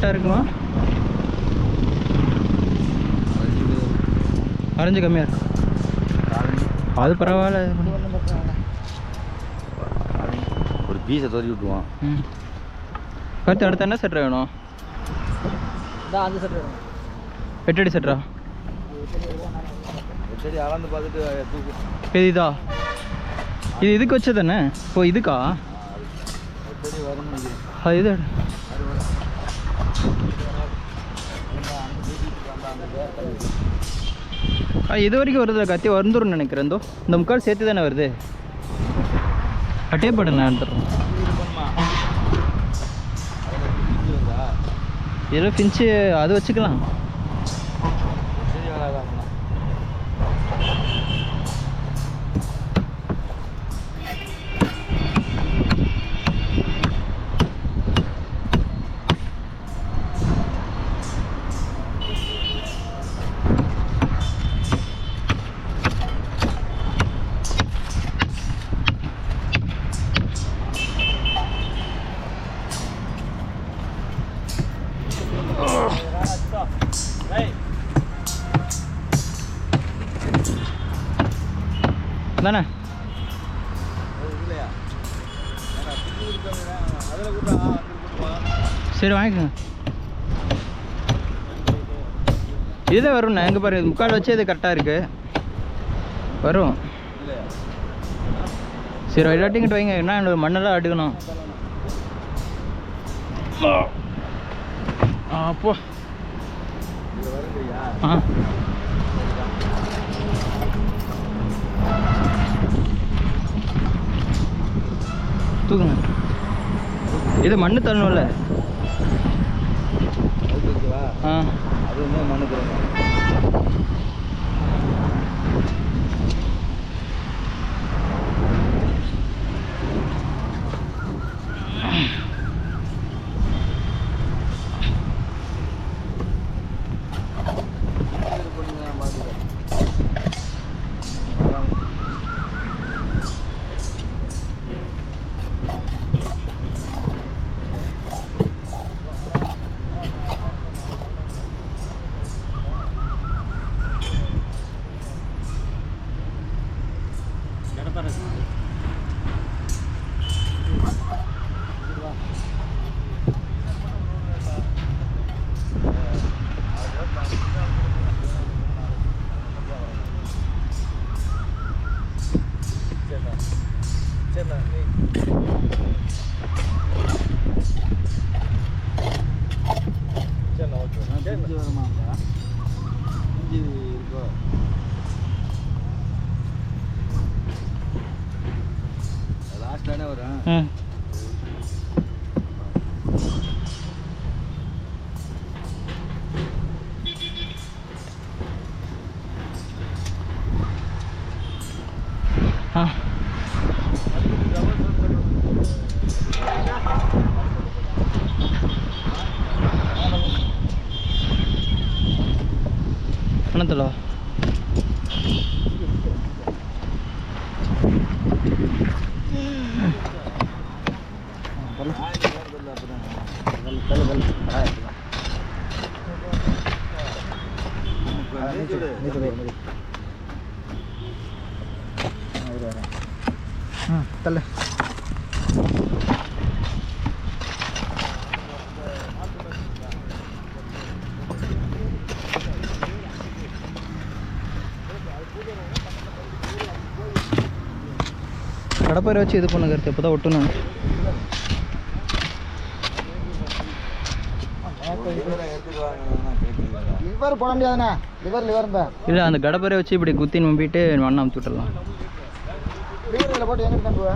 கரெக்டாக இருக்குமா? அரைஞ்சு கம்மியாக இருக்கும். அது பரவாயில்ல. ஒரு பீஸை தோறி விட்டுருவான். கருத்து அடுத்த என்ன செட்ரா வேணும்? அந்த செட் வேணும். 8 அடி செட்ரா. 8 அடி அளந்து பார்த்துட்டு தூக்கு. இதா இது இதுக்கு வச்சது தானே? ஓ இதுக்கா? 8 அடி வரும்னு அது இது இது வரைக்கும் வருது கத்தி வந்துடும் நினைக்கிறேன். இந்த முக்கால் சேர்த்து தானே வருது. அட்டே படம் நான் எடுத்துடுறோம். ஏதோ பிஞ்சு அது வச்சுக்கலாம். தானே சரி வாங்கிக்கோங்க. இதுதான் வரும்ண்ணா. எங்கே பாரு முக்கால் வச்சு இது கரெக்டாக இருக்கு வரும். சரி இல்லாட்டிங்கிட்டு வைங்க. என்ன மண்ணெல்லாம் அடுக்கணும். அப்போ ஆ தூக்குங்க. இது மண்ணு தரணும்ல. ஆ அது மண்ணு தரணும். என்னத்துல தள்ள கடப்பாரை வச்சு இது பண்ண கருத்து எப்போ தான் ஒட்டணும். லிவர் போட முடியாதுண்ணா. லிவர் இருந்தா இல்லை அந்த கடப்பாரை வச்சு இப்படி குத்தி நம்பிட்டு மண்ணை அமுத்து விட்டுடலாம். லிவர் போட்டு எங்கே நம்புவா?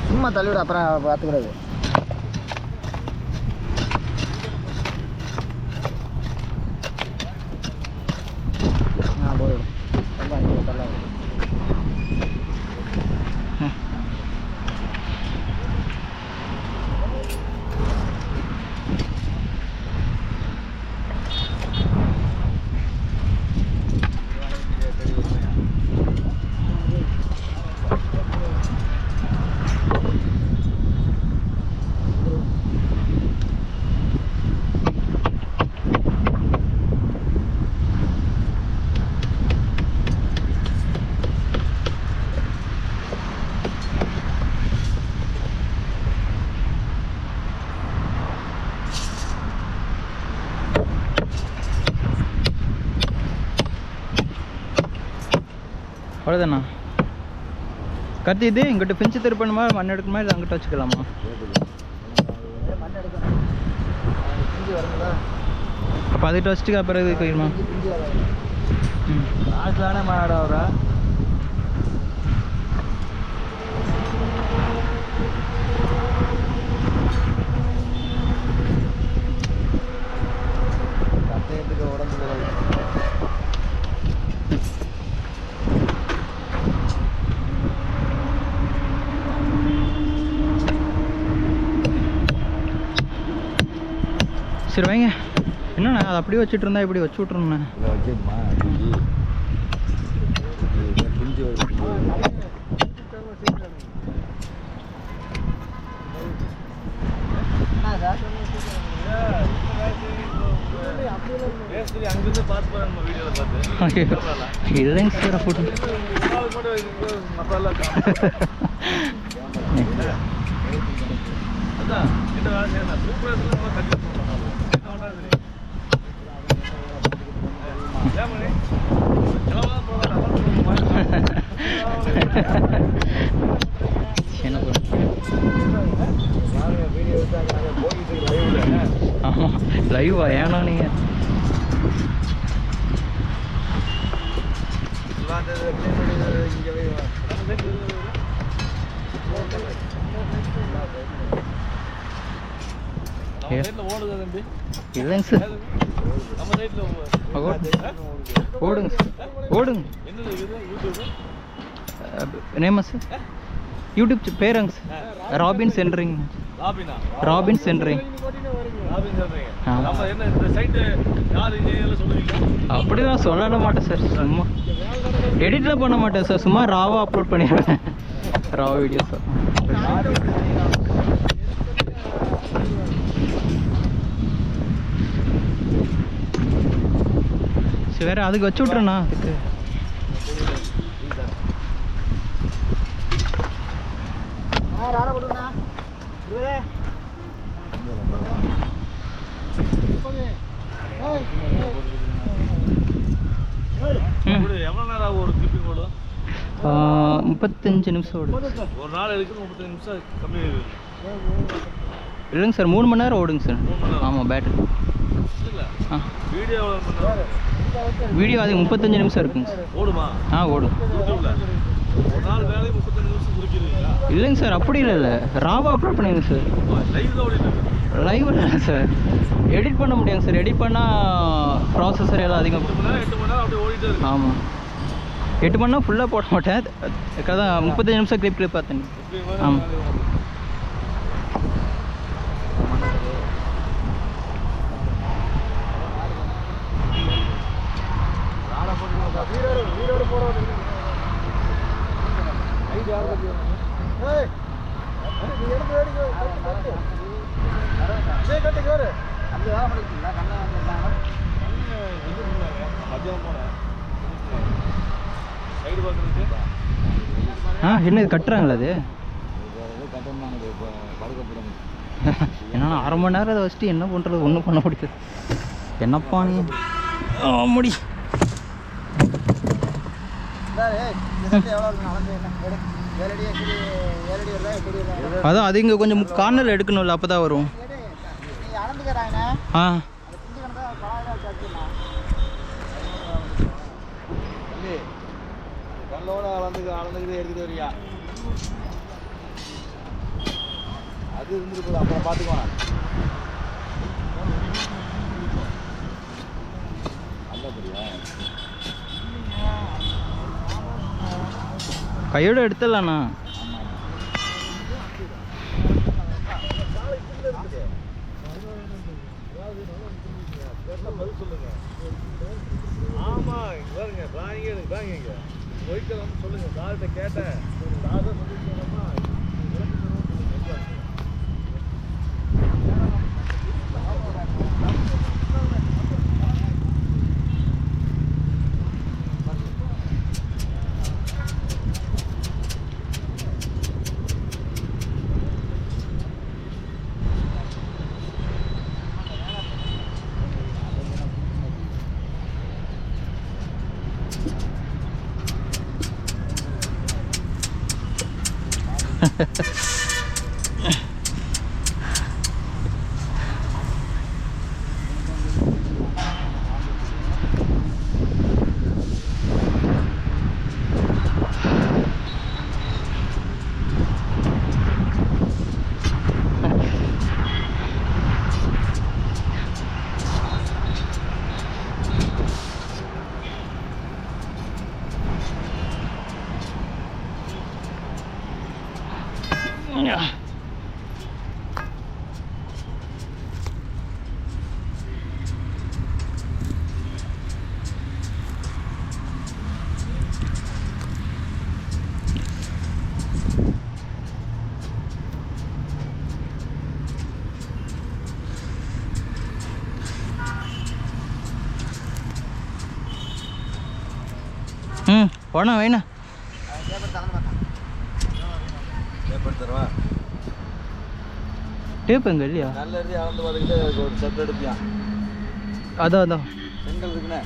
சும்மா தள்ளிவிட அப்புறம் பார்த்துக்கூடாது. அவ்வளோதாண்ணா. கத்தி இது இங்கிட்ட பிஞ்சு திருப்பணுமா மண் எடுக்கணுமா இல்லை அங்கிட்ட வச்சுக்கலாமா? மண் எடுக்கணும். பிஞ்சு வருங்களா? அப்போ அதுக்கிட்ட வச்சுட்டு அப்புறம் இது போயிடுமா? பிஞ்சு வராது. ம். லாஸ்ட்லான மாடா அவரா? கத்தையத்துக்கு உடம்பு சரி வைங்க. என்னண்ணா அதை அப்படியே வச்சுட்டு இருந்தா இப்படி வச்சு விட்ருண்ணா. இதை வச்சுமா பிஞ்சு இல்லைங்க சார் ஃபுட் என்ன ஆமாம் லைவா ஏன்னா நீங்கள் இல்லைங்க சார் ஓடுங்க சார் ஓடுங்க. நேமா சார் யூடியூப் பேருங்க sir robin centring. Robin centring. அப்படிலாம் சொல்ல மாட்டேன் சார். சும்மா எடிட்லாம் பண்ண மாட்டேன் சார். சும்மா ராவாக அப்லோட் பண்ணிடுவேன். ரா வீடியோஸ். சரி வேறு அதுக்கு வச்சு விட்றேண்ணா. அதுக்கு ஒரு கிளிப்பிங் ஓடும் 35 நிமிஷம் ஓடும். ஒரு நாள் எடுக்கு 35 நிமிஷம் கம்மி இல்லைங்க சார் 3 மணி நேரம் ஓடுங்க சார். ஆமாம் பேட்டரி. ஆ வீடியோ அது 35 நிமிஷம் இருக்குங்க சார். ஓடுமா? ஓடும். ஒரு நாள் வேலை 35 நிமிஷம் குறிக்கிறீங்களா? இல்லைங்க சார் அப்படி இல்லை ராவா அப்லோட் பண்ணிடுங்க சார். லைவ் இல்லை சார். எடிட் பண்ண முடியாங்க சார். எடிட் பண்ணால் ப்ராசஸர் எல்லாம் அதிகம். 8 மணி நேரம் அப்படியே ஓடிட்டு இருக்கு. ஆமாம் 8 மணி நேரம் ஃபுல்லாக போட மாட்டேன். தான் 35 நிமிஷம் கிளிப் பார்த்தேன். ஆமாம் என்ன இது கட்டுறாங்களா? அது என்னன்னா 1/2 மணி நேரம் அதை வச்சுட்டு என்ன பண்ணுறது? ஒன்றும் பண்ண முடியாது. என்னப்பா நீ முடி அதான் அது இங்கே கொஞ்சம் கார்னர் எடுக்கணும்ல, அப்போ தான் வரும். ஆ அளந்துக்கிட்டு எடுத்துட்டு வரியா? அது இருந்துட்டு போதும், அப்புறம் பார்த்துக்குவான். கையோட எடுத்துடலாண்ணா. ஆமா பாருங்க பாருங்க ஒய்க்கலாம் சொல்லுங்க. சார்கிட்ட கேட்டேன். சார் சொல்லிருக்கோம்மா போனா வேணா பேப்பர் தரவா டேப் எங்க இல்லையா நல்ல இருந்து அளந்து பார்த்துக்கிட்டு ஒரு செட் எடுப்பியா அதான் செங்கல் இருக்குண்ணே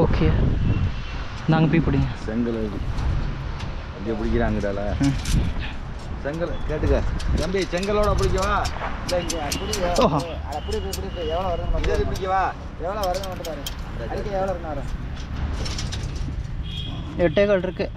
ஓகே நாங்கள் போய் பிடிங்க செங்கல் இங்கே பிடிக்கிறாங்கடால செங்கல் கேட்டுக்க தம்பி செங்கலோட பிடிக்கவா இல்லை இங்கே அப்படி எவ்வளோ வருது பிடிக்கவா எவ்வளோ வருது மட்டும் பாரு அதுக்கு எவ்வளோ இருக்குண்ணா 8 இருக்கு